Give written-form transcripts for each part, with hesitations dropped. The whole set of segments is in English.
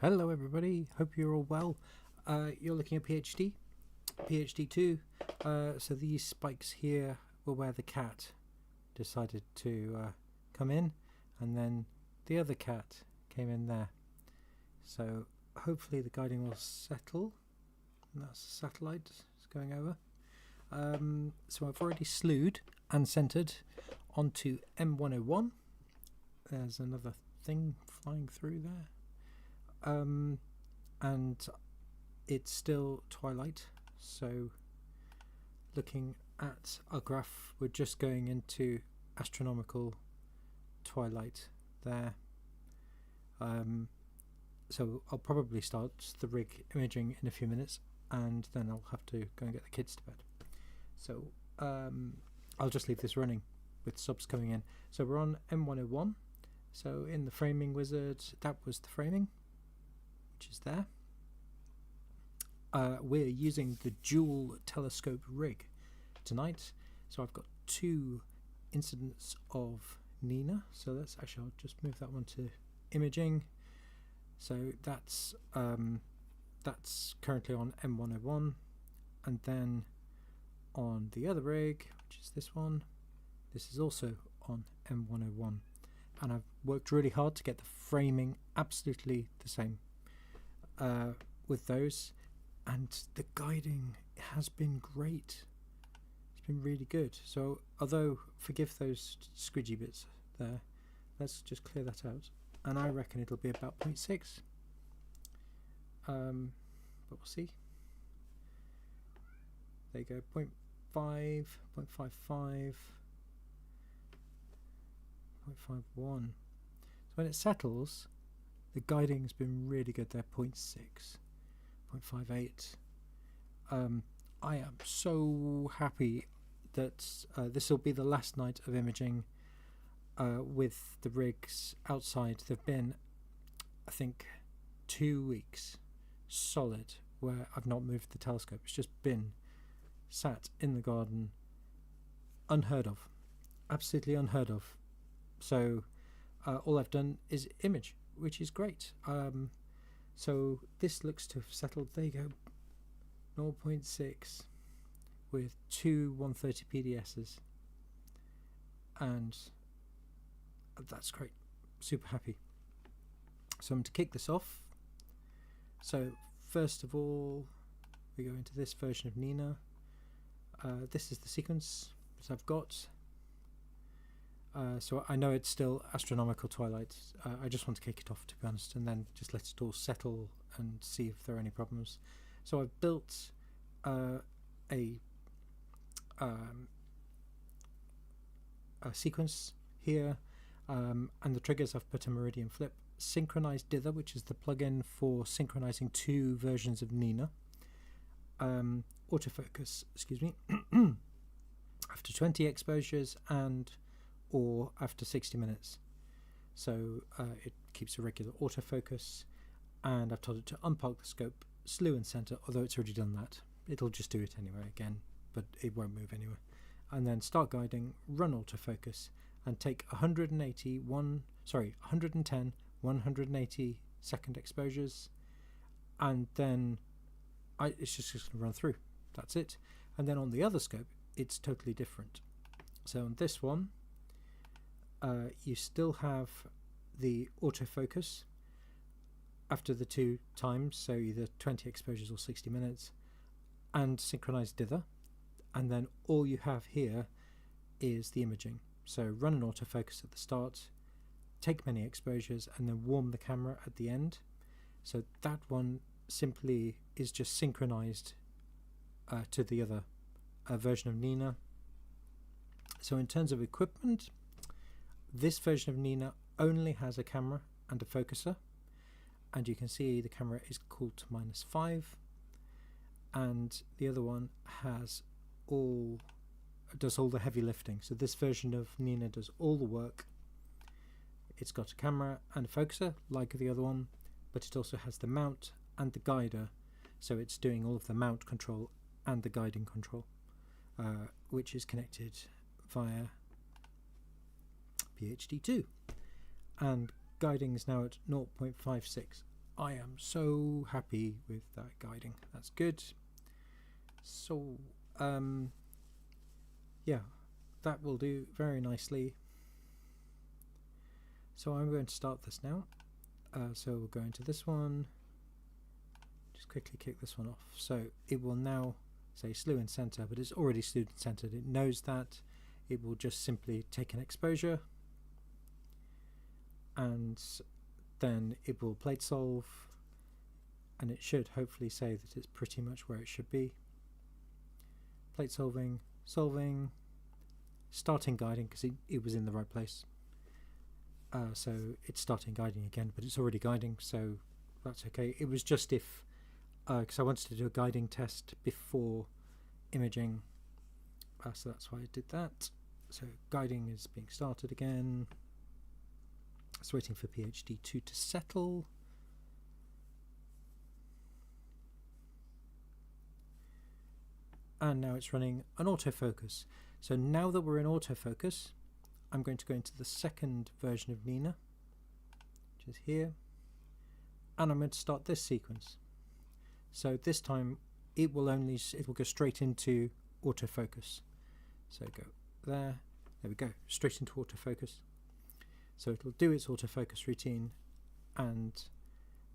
Hello everybody, hope you're all well. You're looking at PhD 2. So these spikes here were where the cat decided to come in, and then the other cat came in there. So hopefully the guiding will settle. And that's the satellite is going over. So I've already slewed and centered onto M101. There's another thing flying through there. And it's still twilight, so looking at our graph, we're just going into astronomical twilight there. So I'll probably start the rig imaging in a few minutes, and then I'll have to go and get the kids to bed. So I'll just leave this running with subs coming in. So we're on M101. So in the framing wizard, that was the framing, which is there. We're using the dual telescope rig tonight. So I've got two incidents of Nina. So let's actually, I'll just move that one to imaging. So that's currently on M101, and then on the other rig, which is this one, this is also on M101, and I've worked really hard to get the framing absolutely the same with those, and the guiding has been great. It's been really good. So although, forgive those squidgy bits there, let's just clear that out, and I reckon it'll be about 0.6, but we'll see. There you go, 0.5, 0.55, 0.51. So when it settles, the guiding's been really good there, 0.6, 0.58. I am so happy that this will be the last night of imaging with the rigs outside. They've been, I think, 2 weeks solid where I've not moved the telescope. It's just been sat in the garden, unheard of, absolutely unheard of. So all I've done is image, which is great. So this looks to have settled. There you go, 0.6 with two 130 PDSs, and that's great. Super happy. So I'm going to kick this off. So first of all, we go into this version of Nina. This is the sequence that I've got. So I know it's still astronomical twilight. I just want to kick it off, to be honest, and then just let it all settle and see if there are any problems. So I've built a sequence here, and the triggers I've put a meridian flip, synchronized dither, which is the plugin for synchronizing two versions of Nina, autofocus, excuse me, after 20 exposures or after 60 minutes. So it keeps a regular autofocus, and I've told it to unpark the scope, slew and center, although it's already done that. It'll just do it anyway again, but it won't move anywhere. And then start guiding, run autofocus, and take 110, 180 second exposures, and then it's just going to run through. That's it. And then on the other scope, it's totally different. So on this one, you still have the autofocus after the two times, so either 20 exposures or 60 minutes, and synchronized dither, and then all you have here is the imaging. So run an autofocus at the start, take many exposures, and then warm the camera at the end. So that one simply is just synchronized to the other version of Nina. So in terms of equipment, this version of Nina only has a camera and a focuser, and you can see the camera is cooled to -5, and the other one does all the heavy lifting. So this version of Nina does all the work. It's got a camera and a focuser like the other one, but it also has the mount and the guider, so it's doing all of the mount control and the guiding control, which is connected via PhD 2, and guiding is now at 0.56. I am so happy with that guiding. That's good. So yeah, that will do very nicely. So I'm going to start this now. So we'll go into this one, just quickly kick this one off. So it will now say slew in center, but it's already slewed and centered. It knows that. It will just simply take an exposure and then it will plate solve, and it should hopefully say that it's pretty much where it should be. Plate solving, solving, starting guiding because it was in the right place. So it's starting guiding again, but it's already guiding, so that's okay. It was just if, because I wanted to do a guiding test before imaging, so that's why I did that. So guiding is being started again. It's waiting for PhD2 to settle. And now it's running an autofocus. So now that we're in autofocus, I'm going to go into the second version of Nina, which is here, and I'm going to start this sequence. So this time it will go straight into autofocus. So go there we go, straight into autofocus. So it'll do its autofocus routine and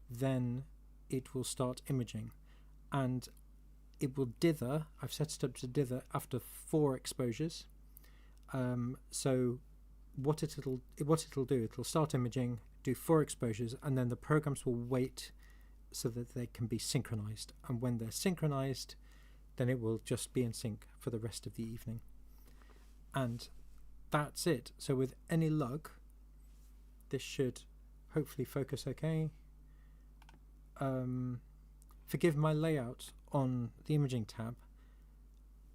then it will start imaging, and it will dither. I've set it up to dither after 4 exposures. So what it'll do, it'll start imaging, do 4 exposures, and then the programs will wait so that they can be synchronized, and when they're synchronized then it will just be in sync for the rest of the evening, and that's it. So with any luck this should hopefully focus okay. Forgive my layout on the imaging tab.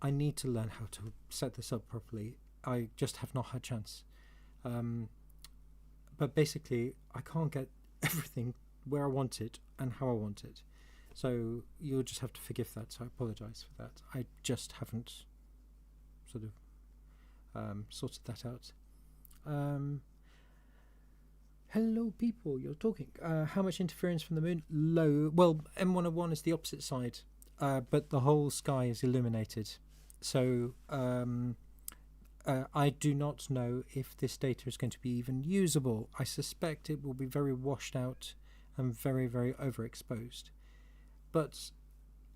I need to learn how to set this up properly. I just have not had a chance. But basically I can't get everything where I want it and how I want it. So you'll just have to forgive that, so I apologise for that. I just haven't sort of sorted that out. Hello people, you're talking. How much interference from the moon? Low. Well, M101 is the opposite side, but the whole sky is illuminated. So I do not know if this data is going to be even usable. I suspect it will be very washed out and very, very overexposed. But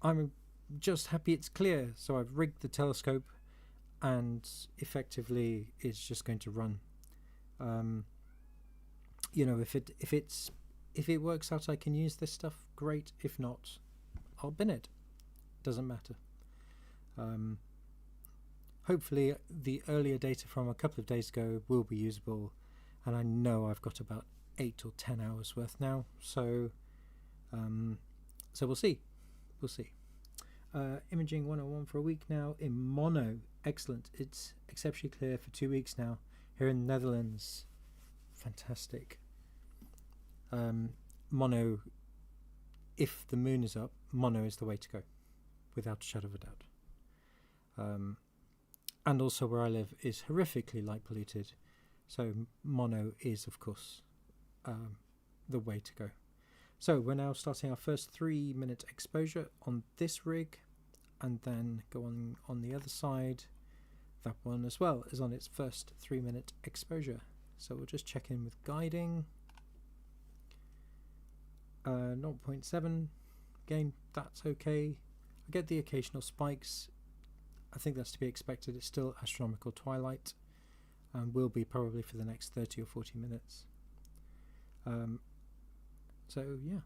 I'm just happy it's clear. So I've rigged the telescope and effectively it's just going to run. You know, if it works out I can use this stuff, great. If not, I'll bin it. Doesn't matter. Hopefully the earlier data from a couple of days ago will be usable, and I know I've got about 8 or 10 hours worth now, so so we'll see. Imaging 101 for a week now in mono. Excellent. It's exceptionally clear for 2 weeks now here in the Netherlands. Fantastic. Mono, if the moon is up, mono is the way to go, without a shadow of a doubt. And also where I live is horrifically light polluted, so mono is of course the way to go. So we're now starting our first 3-minute exposure on this rig, and then go on the other side. That one as well is on its first 3-minute exposure. So we'll just check in with guiding. 0.7, again that's okay. I get the occasional spikes. I think that's to be expected. It's still astronomical twilight and will be probably for the next 30 or 40 minutes. So yeah,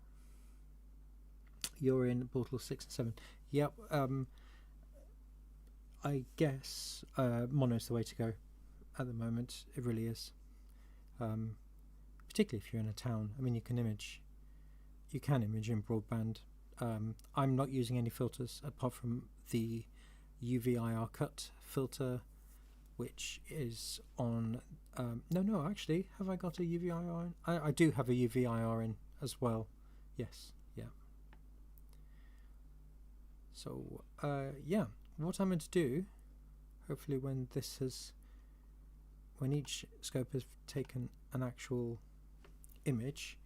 you're in portal 6 and 7. Yep. I guess mono's the way to go at the moment. It really is. Particularly if you're in a town. I mean, you can image in broadband. I'm not using any filters apart from the UV-IR cut filter, which is on no actually, have I got a UV-IR in? I do have a UV-IR in as well. Yes, yeah. So yeah, what I'm going to do, hopefully when each scope has taken an actual image,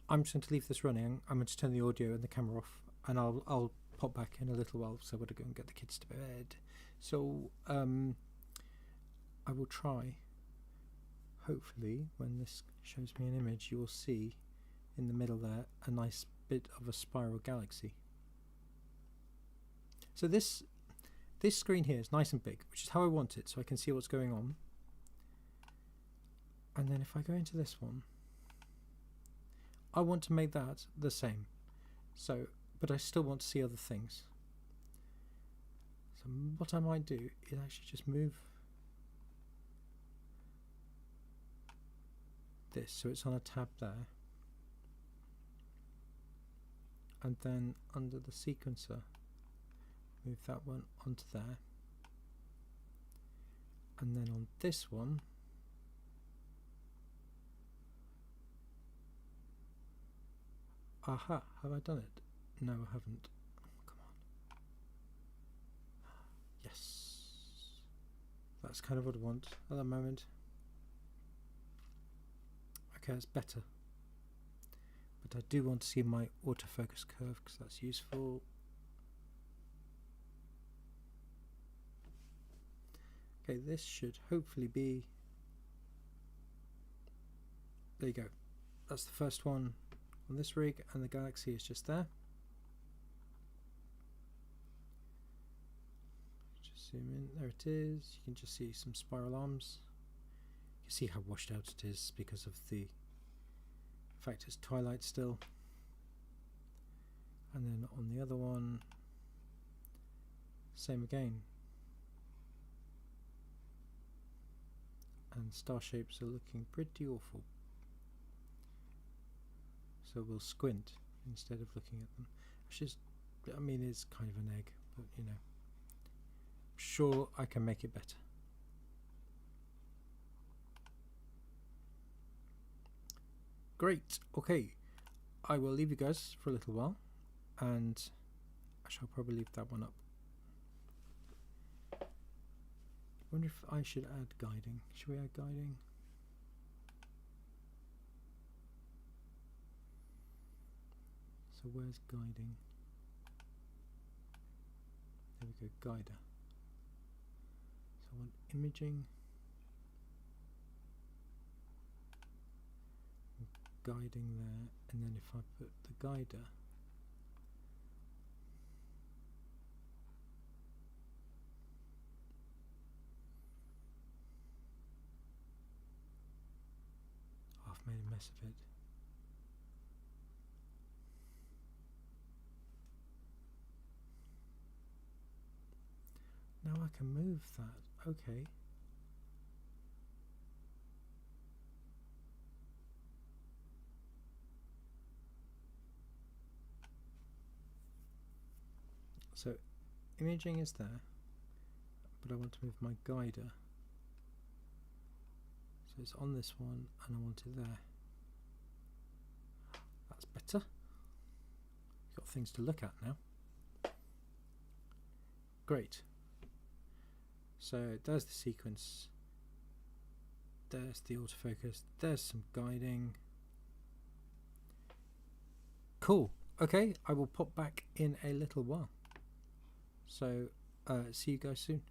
I'm just going to leave this running. I'm going to turn the audio and the camera off, and I'll pop back in a little while, so I've got to go and get the kids to bed. So I will try. Hopefully, when this shows me an image, you will see in the middle there a nice bit of a spiral galaxy. So this screen here is nice and big, which is how I want it, so I can see what's going on. And then if I go into this one, I want to make that the same. So, but I still want to see other things. So what I might do is actually just move this so it's on a tab there. And then under the sequencer, move that one onto there. And then on this one, aha, have I done it? No, I haven't. Come on. Yes. That's kind of what I want at the moment. Okay, that's better. But I do want to see my autofocus curve because that's useful. Okay, this should hopefully be... There you go. That's the first one on this rig, and the galaxy is just there. Just zoom in, there it is. You can just see some spiral arms. You can see how washed out it is because of the fact it's twilight still. And then on the other one, same again. And star shapes are looking pretty awful. So we'll squint instead of looking at them. Which is, I mean, it's kind of an egg, but you know, I'm sure I can make it better. Great, okay, I will leave you guys for a little while, and I shall probably leave that one up. I wonder if I should add guiding. Should we add guiding? So where's guiding? There we go, guider. So I want imaging, guiding there, and then if I put the guider, oh, I've made a mess of it. Now I can move that, okay. So imaging is there, but I want to move my guider. So it's on this one and I want it there. That's better. Got things to look at now. Great. So there's the sequence, there's the autofocus, there's some guiding. Cool. Okay, I will pop back in a little while. So see you guys soon.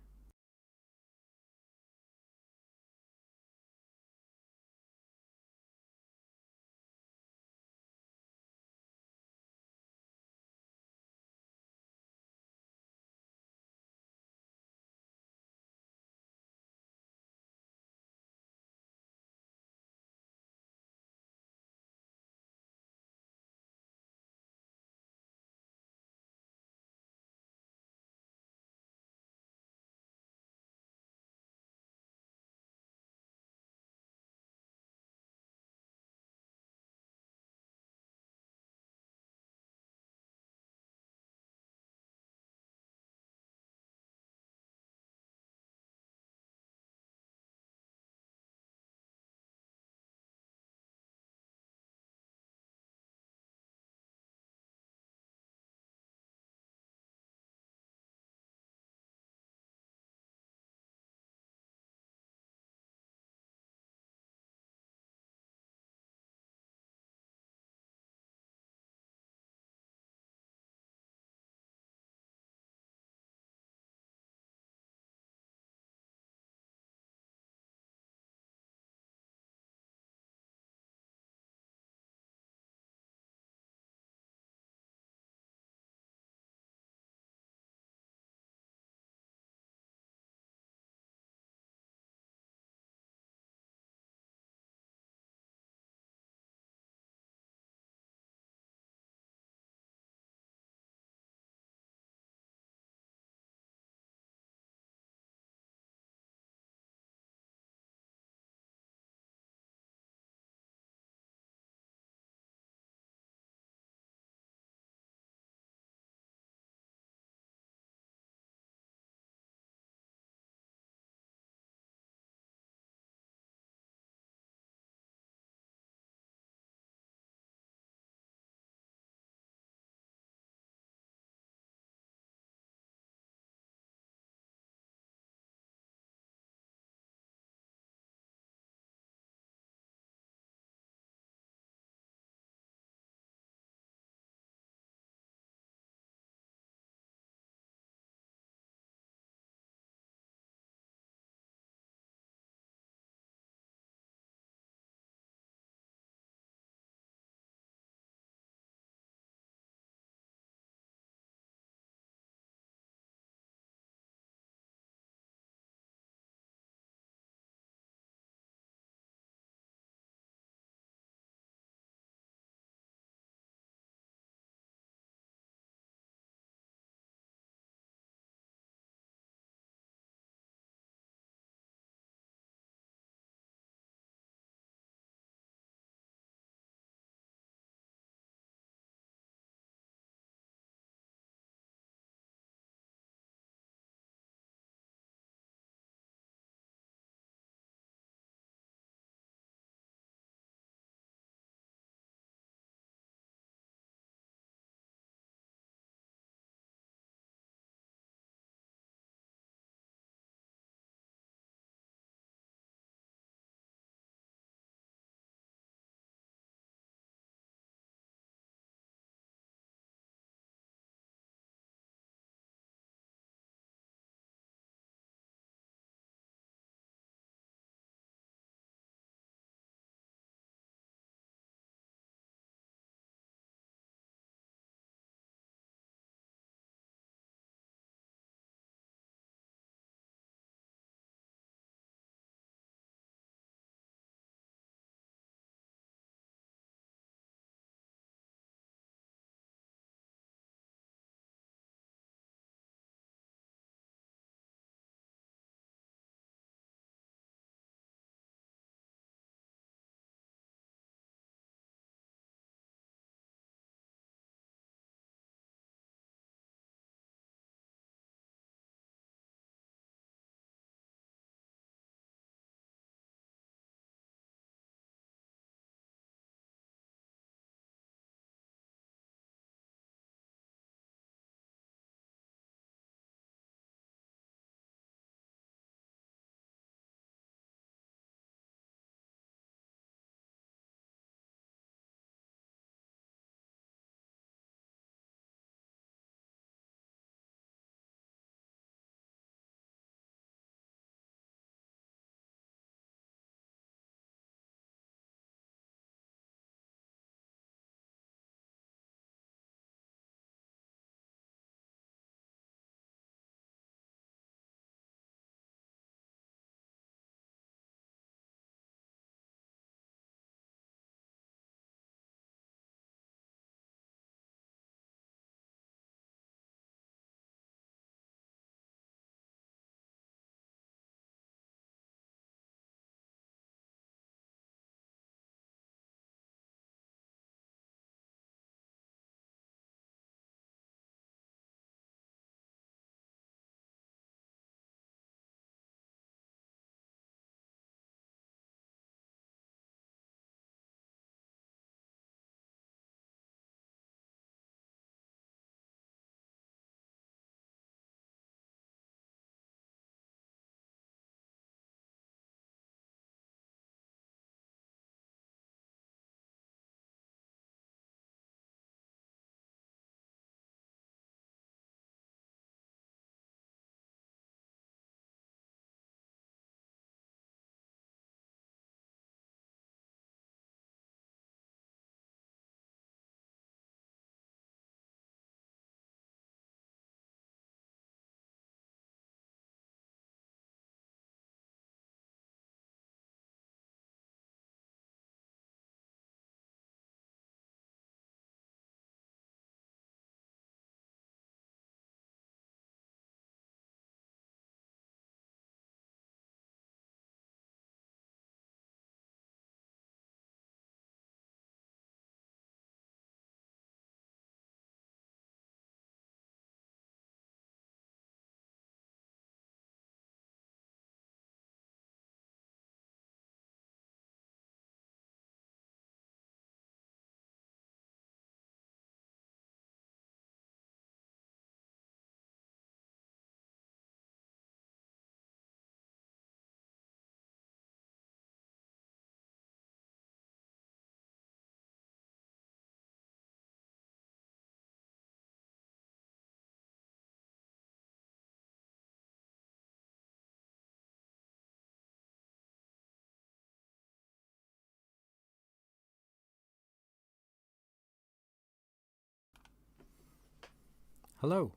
Hello,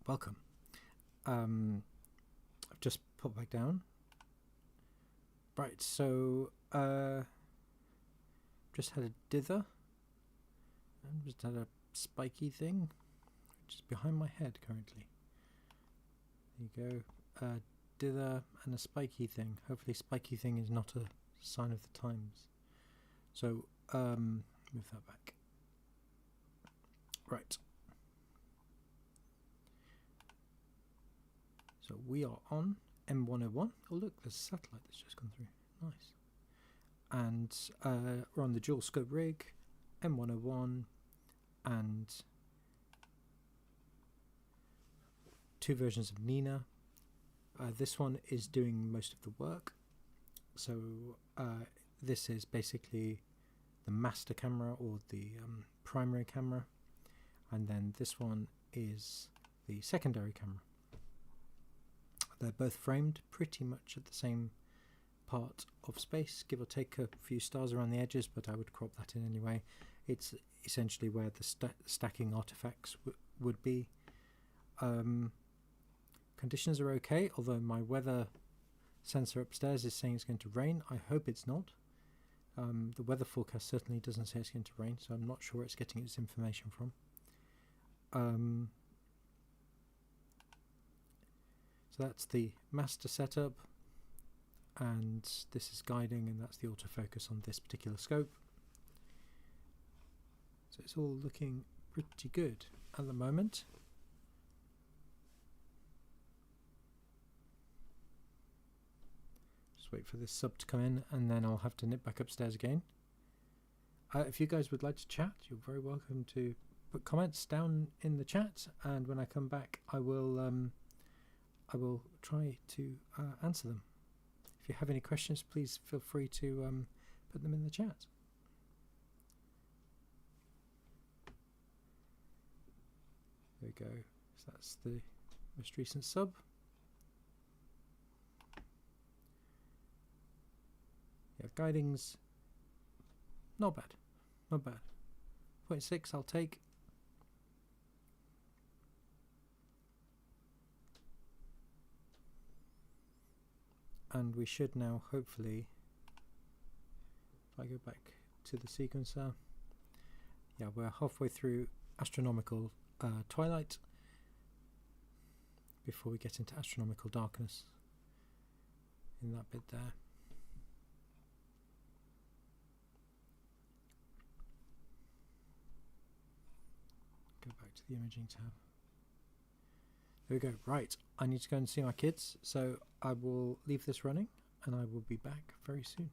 welcome. I've just popped back down. Right, so just had a dither and just had a spiky thing which is behind my head currently. There you go. Dither and a spiky thing. Hopefully spiky thing is not a sign of the times. So move that back. Right. So we are on M101. Oh look, there's a satellite that's just gone through. Nice. And we're on the dual scope rig, M101, and 2 versions of Nina. This one is doing most of the work. So this is basically the master camera or the primary camera, and then this one is the secondary camera. They're both framed pretty much at the same part of space, give or take a few stars around the edges, but I would crop that in anyway. It's essentially where the stacking artifacts would be. Conditions are okay, although my weather sensor upstairs is saying it's going to rain. I hope it's not. The weather forecast certainly doesn't say it's going to rain, so I'm not sure where it's getting its information from. So that's the master setup, and this is guiding, and that's the autofocus on this particular scope. So it's all looking pretty good at the moment. Just wait for this sub to come in, and then I'll have to nip back upstairs again. If you guys would like to chat, you're very welcome to put comments down in the chat, and when I come back I will try to answer them. If you have any questions, please feel free to put them in the chat. There we go. So that's the most recent sub. Yeah, guiding's not bad. Not bad. 0.6 I'll take. And we should now hopefully, if I go back to the sequencer, yeah, we're halfway through astronomical twilight before we get into astronomical darkness in that bit there. Go back to the imaging tab. There we go. Right, I need to go and see my kids, so I will leave this running and I will be back very soon.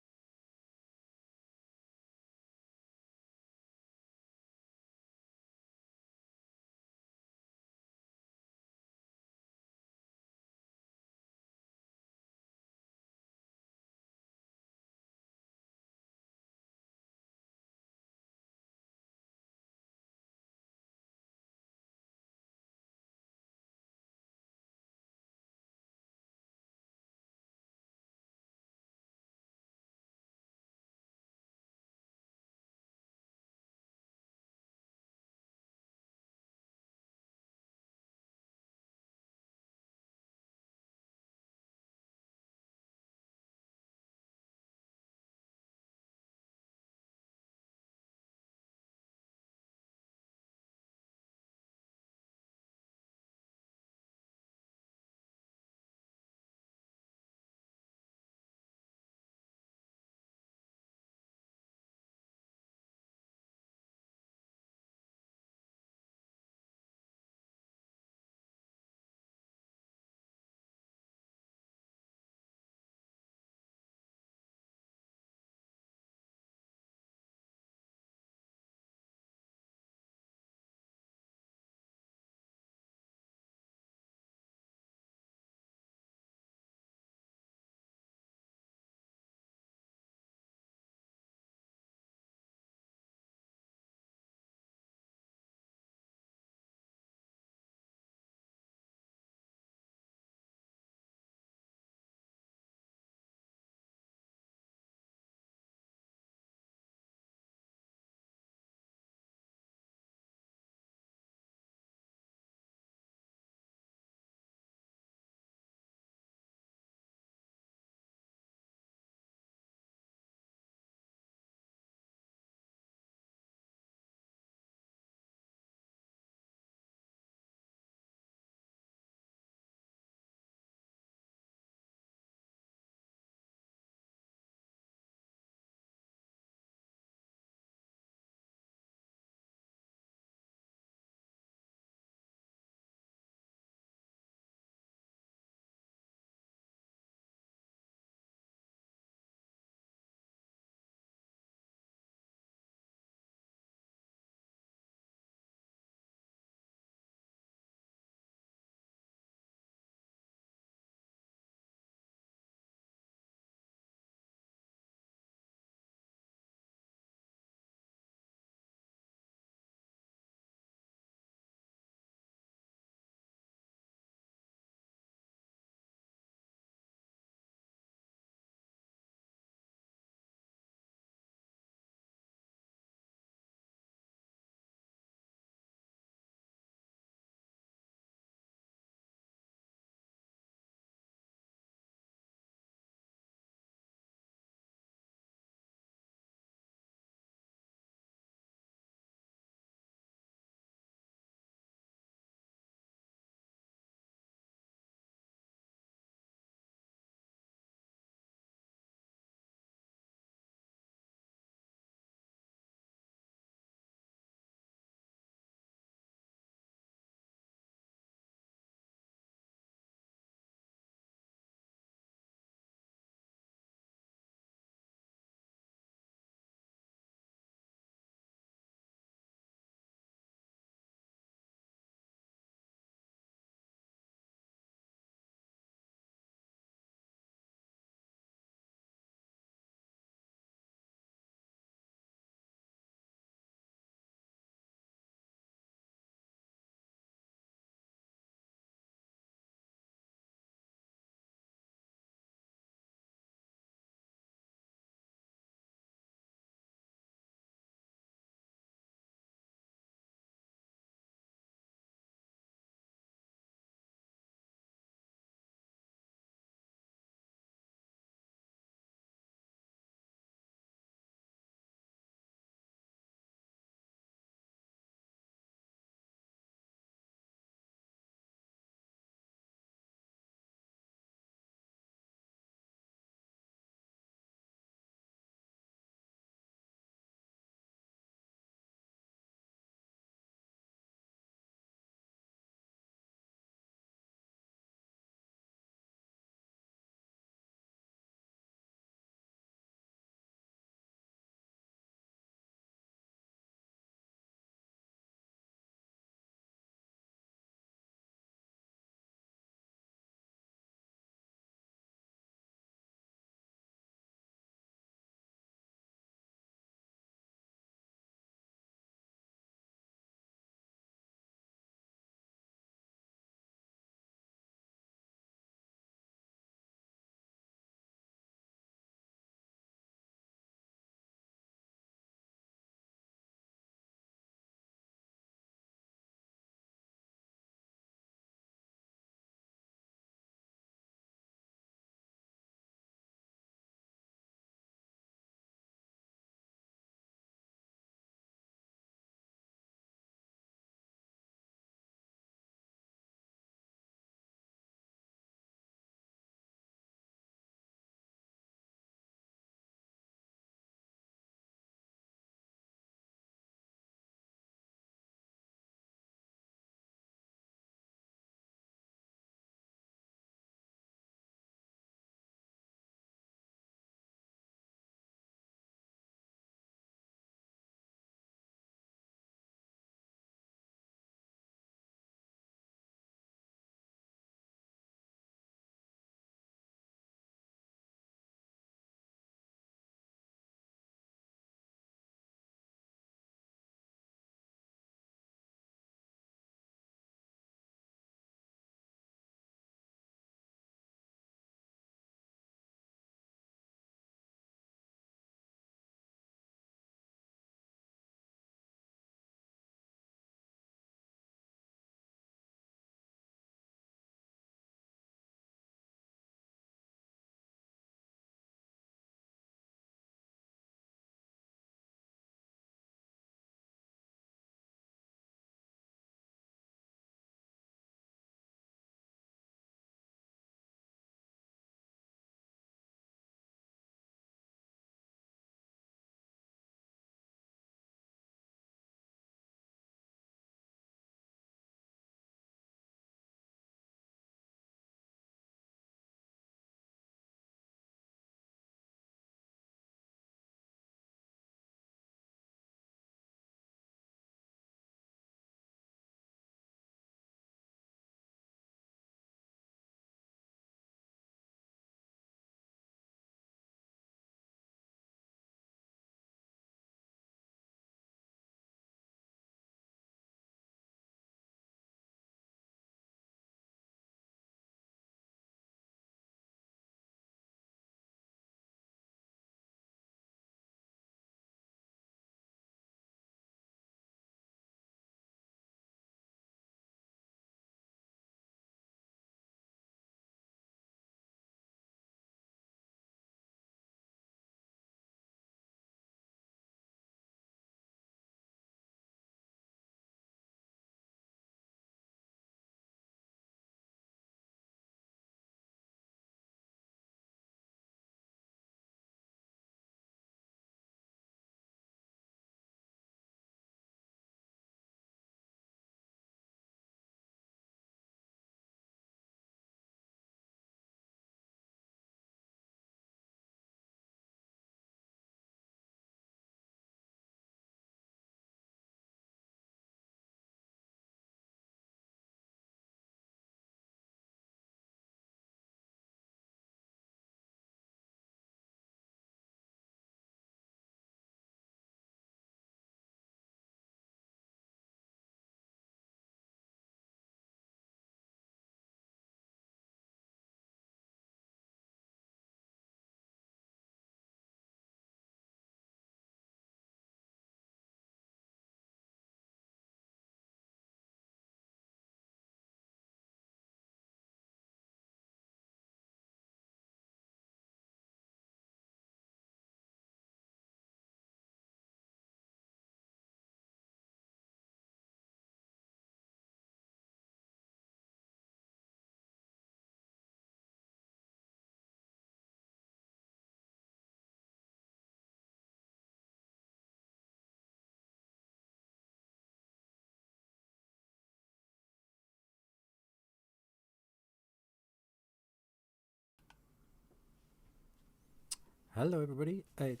Hello everybody. It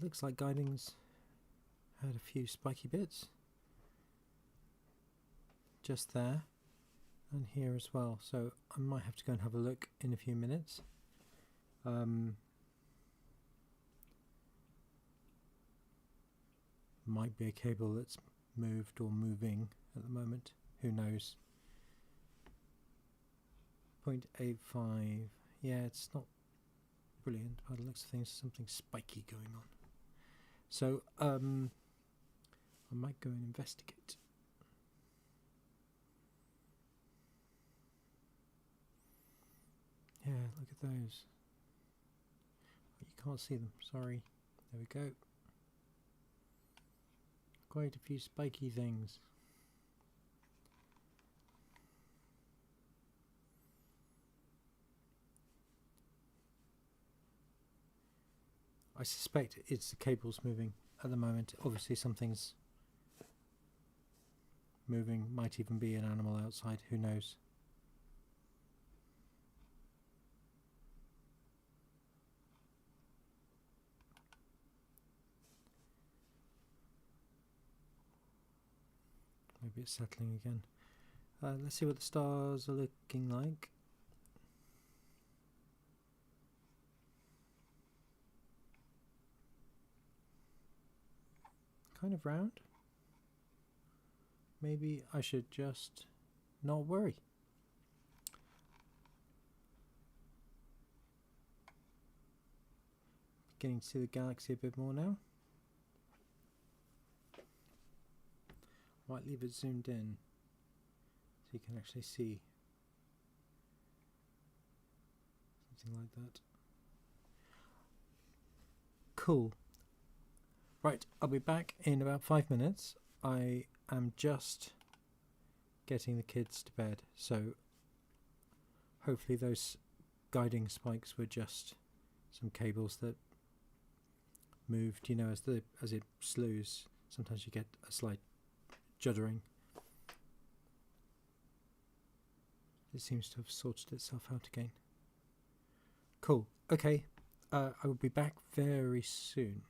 looks like guiding's had a few spiky bits just there and here as well, so I might have to go and have a look in a few minutes. Might be a cable that's moved or moving at the moment, who knows. 0.85, yeah, it's not brilliant by the looks of things. Something spiky going on, so I might go and investigate. Yeah, look at those. You can't see them, sorry. There we go. Quite a few spiky things. I suspect it's the cables moving at the moment. Obviously something's moving, might even be an animal outside, who knows. Maybe it's settling again. Let's see what the stars are looking like. Kind of round. Maybe I should just not worry. Beginning to see the galaxy a bit more now. Might leave it zoomed in so you can actually see something like that. Cool. Right, I'll be back in about 5 minutes. I am just getting the kids to bed, so hopefully those guiding spikes were just some cables that moved, you know, as it slews. Sometimes you get a slight juddering. It seems to have sorted itself out again. Cool. Okay, I will be back very soon.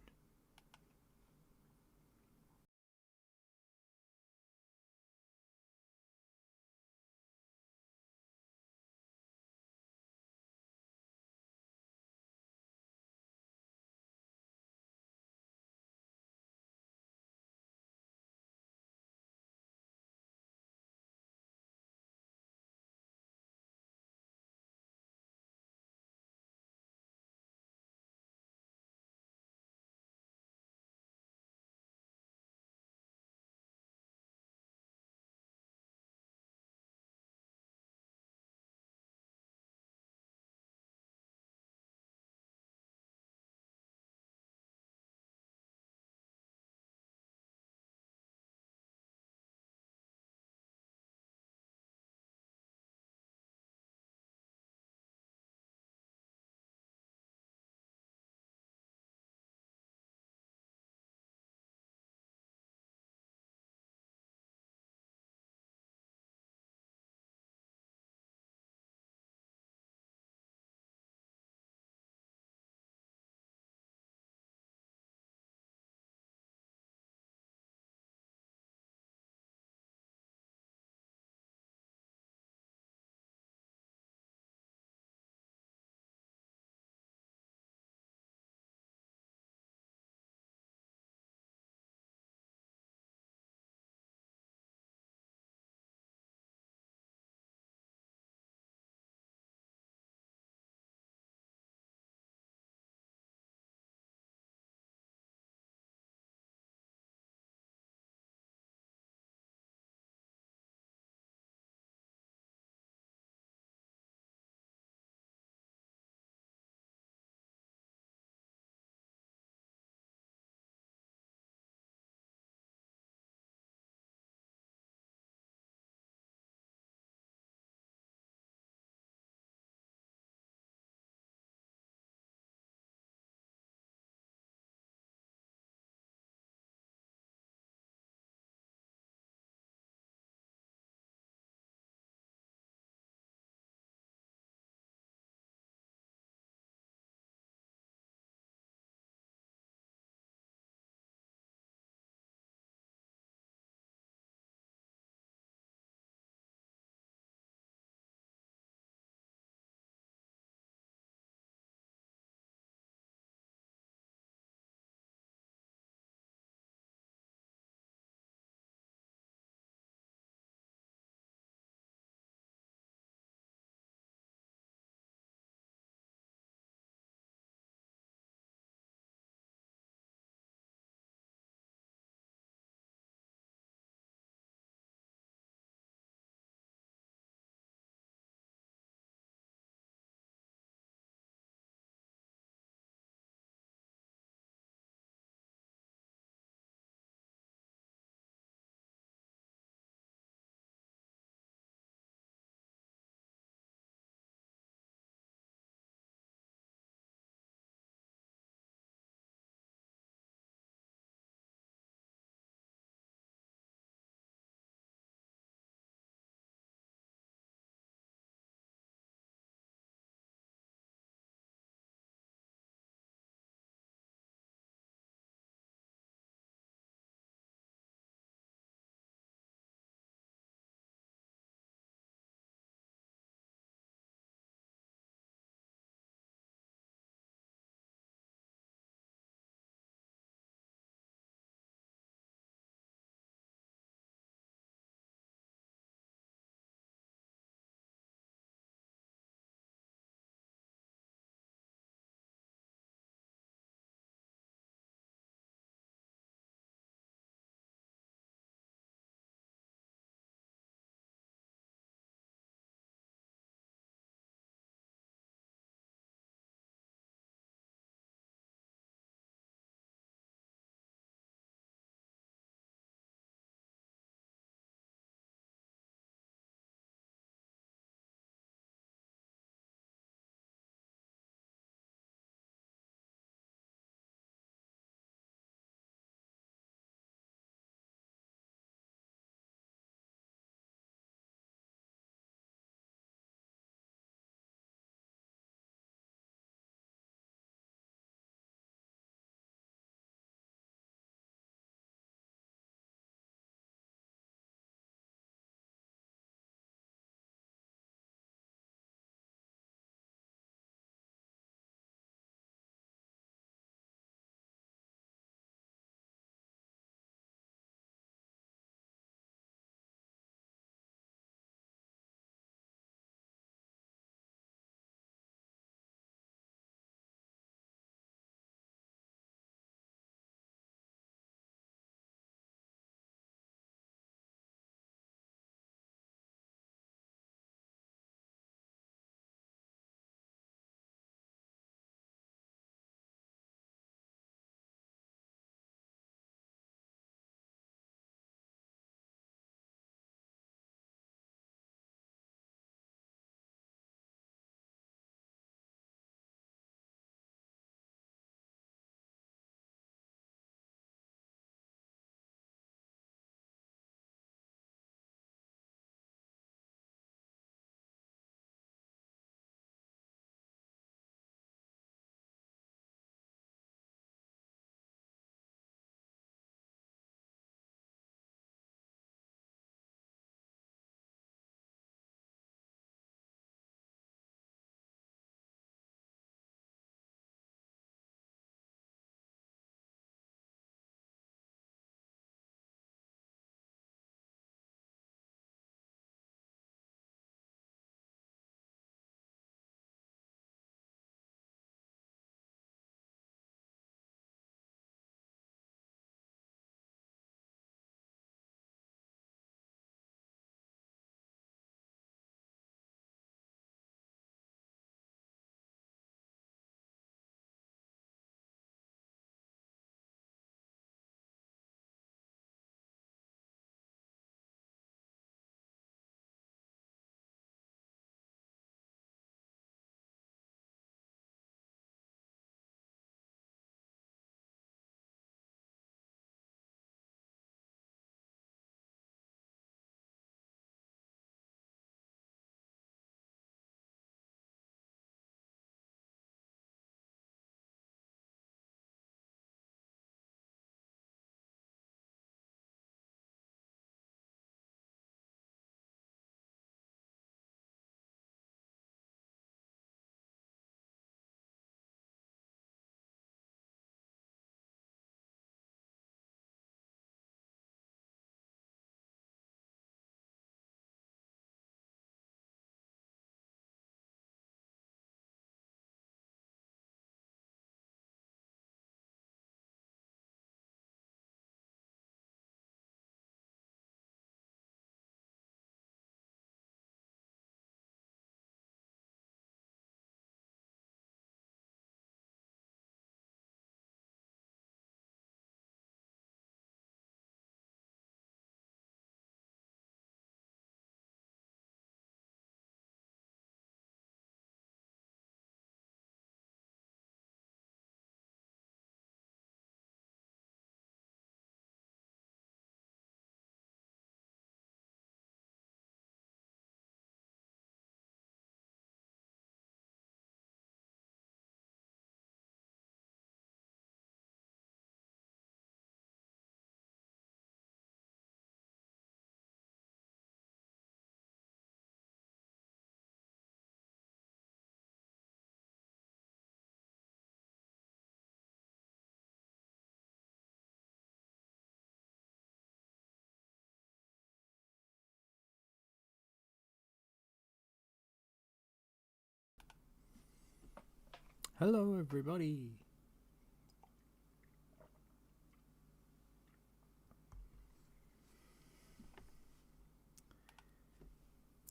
Hello everybody.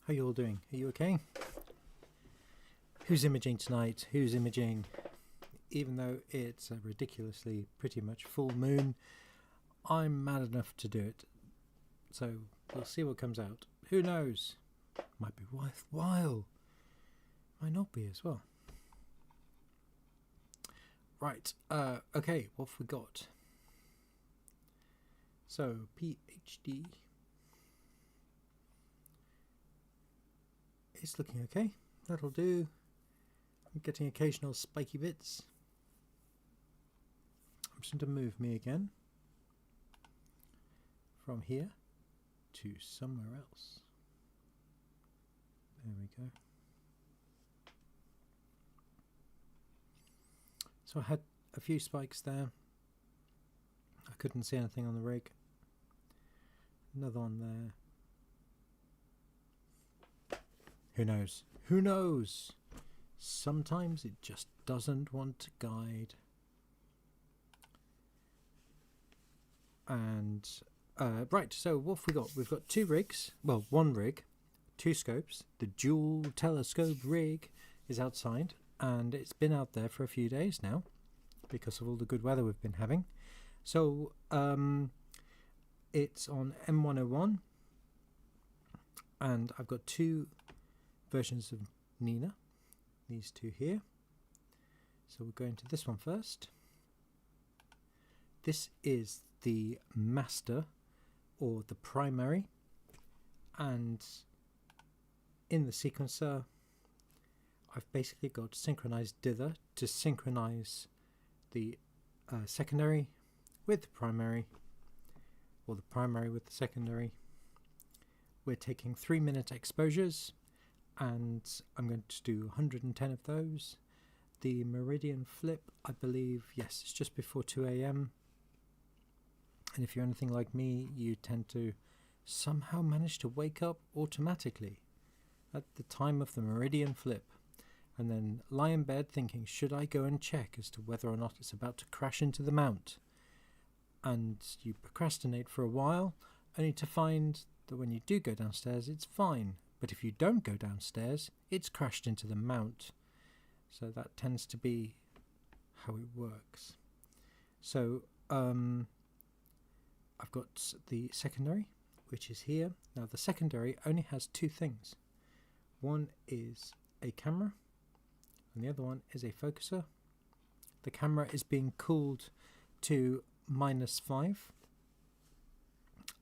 How you all doing? Are you okay? Who's imaging tonight? Who's imaging? Even though it's a ridiculously pretty much full moon, I'm mad enough to do it. So we'll see what comes out. Who knows? Might be worthwhile. Might not be as well. Right, okay, what have we got? So, PhD is looking okay. That'll do. I'm getting occasional spiky bits. I'm just going to move me again from here to somewhere else. There we go. So I had a few spikes there. I couldn't see anything on the rig. Another one there. Who knows? Who knows? Sometimes it just doesn't want to guide. And right, so what have we got? We've got two rigs. Well, one rig, two scopes. The dual telescope rig is outside, and it's been out there for a few days now because of all the good weather we've been having. So it's on M101, and I've got two versions of Nina, these two here. So we're going to this one first. This is the master, or the primary, and in the sequencer I've basically got synchronized dither to synchronize the secondary with the primary, or the primary with the secondary. We're taking 3-minute exposures, and I'm going to do 110 of those. The meridian flip, I believe, yes, it's just before 2 AM. And if you're anything like me, you tend to somehow manage to wake up automatically at the time of the meridian flip, and then lie in bed thinking, should I go and check as to whether or not it's about to crash into the mount? And you procrastinate for a while, only to find that when you do go downstairs, it's fine. But if you don't go downstairs, it's crashed into the mount. So that tends to be how it works. So I've got the secondary, which is here. Now the secondary only has two things. One is a camera, and the other one is a focuser. The camera is being cooled to -5.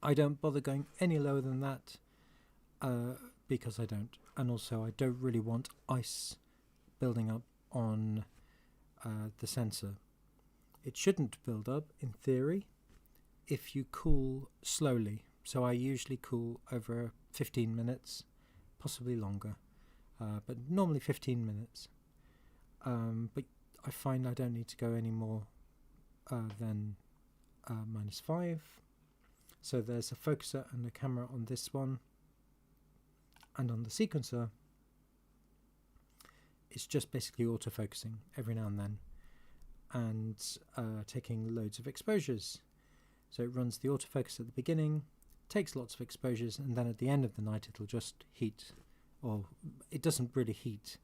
I don't bother going any lower than that because I don't, and also I don't really want ice building up on the sensor. It shouldn't build up in theory if you cool slowly, so I usually cool over 15 minutes, possibly longer, but normally 15 minutes. But I find I don't need to go any more than -5. So there's a focuser and a camera on this one, and on the sequencer it's just basically autofocusing every now and then, and taking loads of exposures. So it runs the autofocus at the beginning, takes lots of exposures, and then at the end of the night it'll just heat, or it doesn't really heat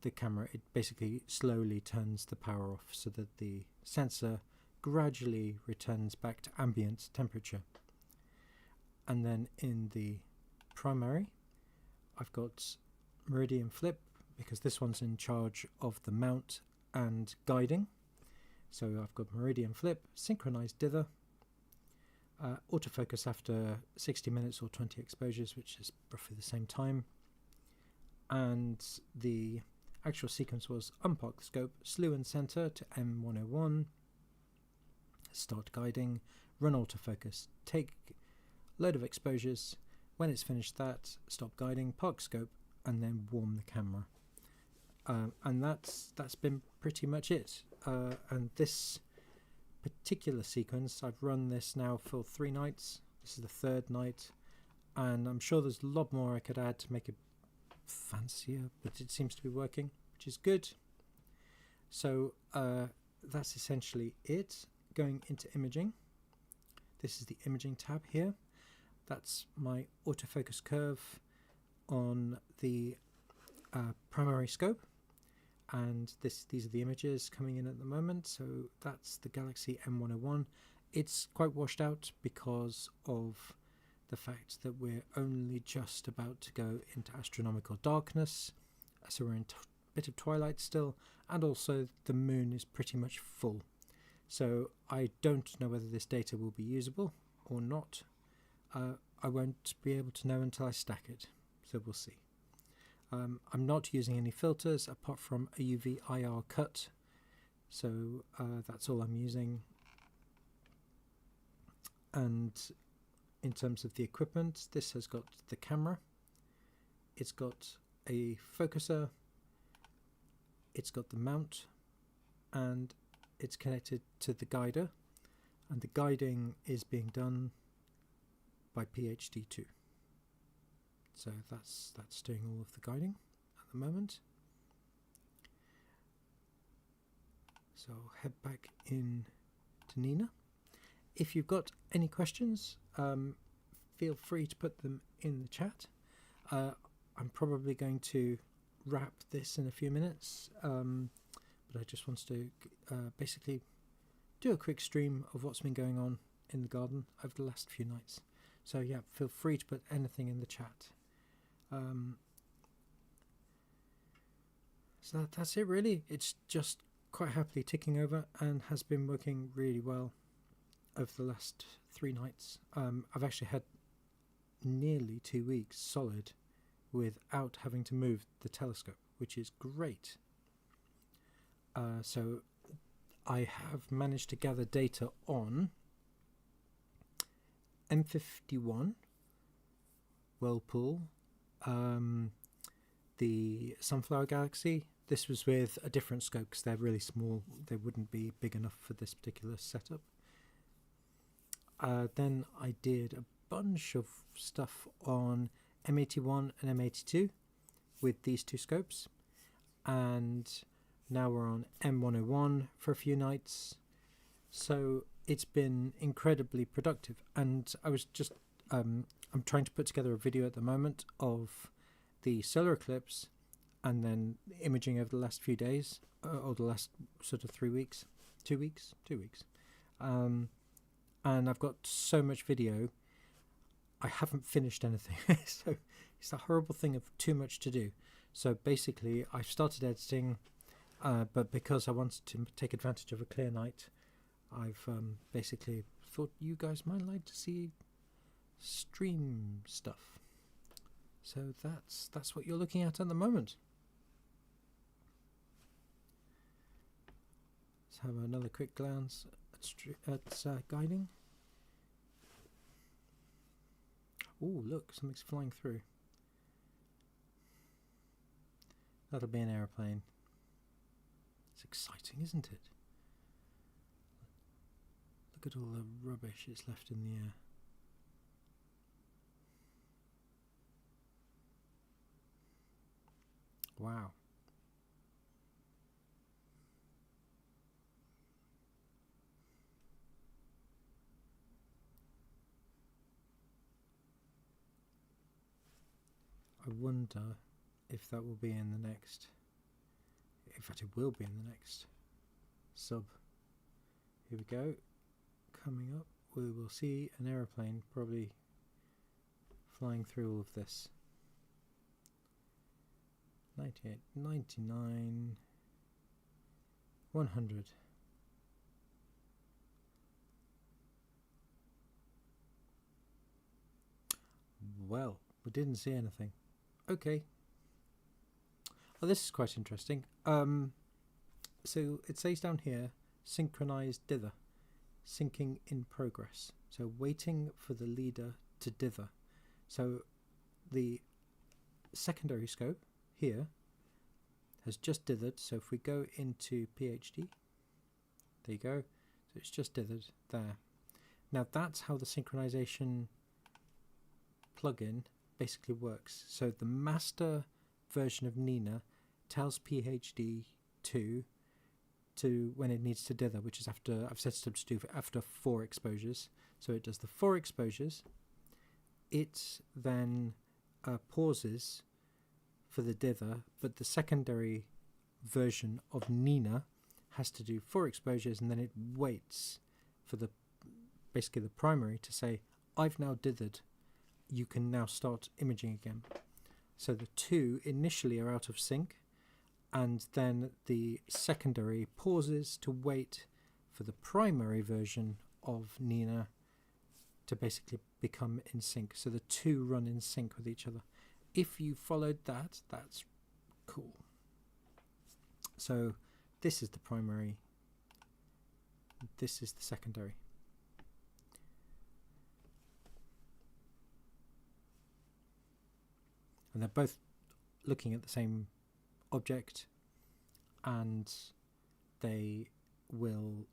the camera, it basically slowly turns the power off so that the sensor gradually returns back to ambient temperature. And then in the primary I've got meridian flip, because this one's in charge of the mount and guiding. So I've got meridian flip, synchronized dither, autofocus after 60 minutes or 20 exposures, which is roughly the same time. And the actual sequence was unpark the scope, slew and center to M101, start guiding, run autofocus, take load of exposures. When it's finished that, stop guiding, park scope, and then warm the camera. And that's been pretty much it. And this particular sequence, I've run this now for 3 nights. This is the 3rd night, and I'm sure there's a lot more I could add to make it fancier, but it seems to be working, which is good. So that's essentially it. Going into imaging, this is the imaging tab here. That's my autofocus curve on the primary scope, and these are the images coming in at the moment. So that's the Galaxy M101. It's quite washed out because of the fact that we're only just about to go into astronomical darkness, so we're in a bit of twilight still, and also the moon is pretty much full. So I don't know whether this data will be usable or not. I won't be able to know until I stack it, so we'll see. I'm not using any filters apart from a UV IR cut, so that's all I'm using. And in terms of the equipment, this has got the camera, it's got a focuser, it's got the mount, and it's connected to the guider, and the guiding is being done by PhD2. So that's doing all of the guiding at the moment. So I'll head back in to Nina. If you've got any questions, feel free to put them in the chat. I'm probably going to wrap this in a few minutes, but I just wanted to basically do a quick stream of what's been going on in the garden over the last few nights. So yeah, feel free to put anything in the chat. So that's it really. It's just quite happily ticking over and has been working really well over the last 3 nights. I've actually had nearly 2 weeks solid without having to move the telescope, which is great. So I have managed to gather data on M51, Whirlpool, the Sunflower Galaxy. This was with a different scope because they're really small. They wouldn't be big enough for this particular setup. Then I did a bunch of stuff on M81 and M82 with these 2 scopes, and now we're on M101 for a few nights. So it's been incredibly productive, and I was just I'm trying to put together a video at the moment of the solar eclipse and then imaging over the last few days, or the last sort of 3 weeks, 2 weeks, and I've got so much video I haven't finished anything. So it's the horrible thing of too much to do. So basically I've started editing, but because I wanted to take advantage of a clear night, I've basically thought you guys might like to see stream stuff. So that's what you're looking at the moment. Let's have another quick glance at guiding. Oh, look, something's flying through. That'll be an aeroplane. It's exciting, isn't it? Look at all the rubbish it's left in the air. Wow. I wonder if that will be in the next, in fact it will be in the next sub. Here we go. Coming up, we will see an aeroplane probably flying through all of this. 98, 99, 100. Well, we didn't see anything. Okay. Oh, this is quite interesting. So it says down here, synchronized dither, syncing in progress. So waiting for the leader to dither. So the secondary scope here has just dithered. So if we go into PhD, there you go. So it's just dithered there. Now that's how the synchronization plugin basically works. So the master version of Nina tells PhD2 to when it needs to dither, which is after, I've set it up to do after 4 exposures. So it does the 4 exposures. It then pauses for the dither, but the secondary version of Nina has to do 4 exposures, and then it waits for the basically the primary to say, I've now dithered, you can now start imaging again. So the 2 initially are out of sync, and then the secondary pauses to wait for the primary version of Nina to basically become in sync. So the 2 run in sync with each other. If you followed that, that's cool. So this is the primary, this is the secondary. And they're both looking at the same object, and they will,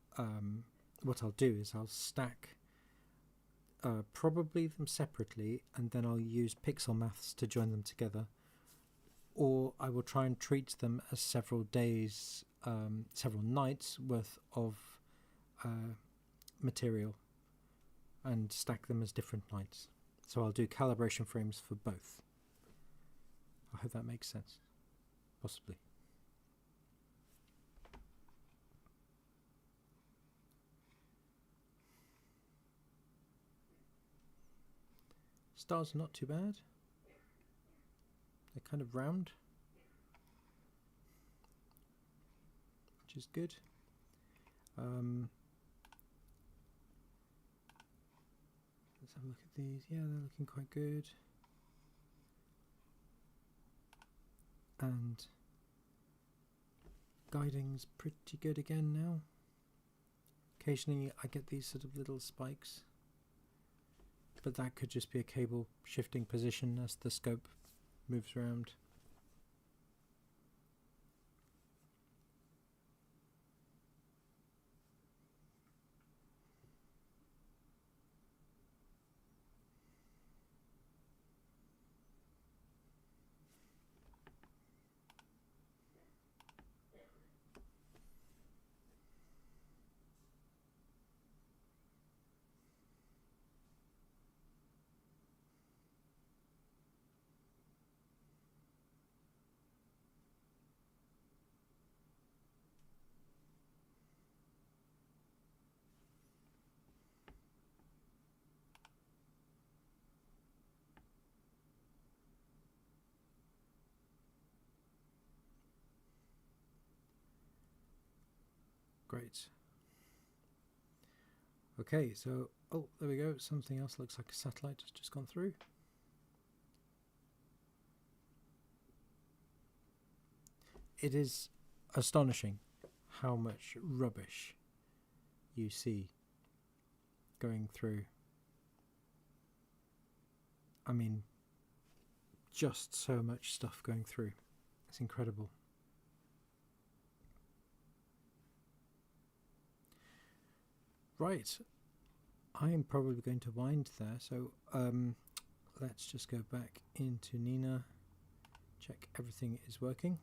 what I'll do is I'll stack probably them separately, and then I'll use pixel maths to join them together, or I will try and treat them as several days, several nights worth of material and stack them as different nights. So I'll do calibration frames for both. I hope that makes sense. Possibly. Stars are not too bad. They're kind of round, which is good. Let's have a look at these. Yeah, they're looking quite good. And guiding's pretty good again now. Occasionally I get these sort of little spikes, but that could just be a cable shifting position as the scope moves around. Great. Okay, so, oh, there we go. Something else looks like a satellite has just gone through. It is astonishing how much rubbish you see going through. I mean, just so much stuff going through. It's incredible. Right, I am probably going to wind there, so let's just go back into Nina, check everything is working.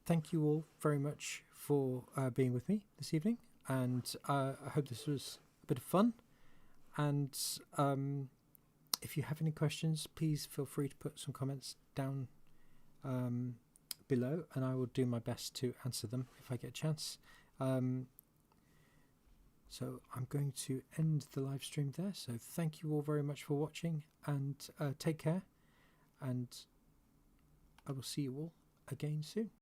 Thank you all very much for being with me this evening, and I hope this was a bit of fun, and if you have any questions, please feel free to put some comments down below, and I will do my best to answer them if I get a chance. So I'm going to end the live stream there. So thank you all very much for watching, and take care, and I will see you all again soon.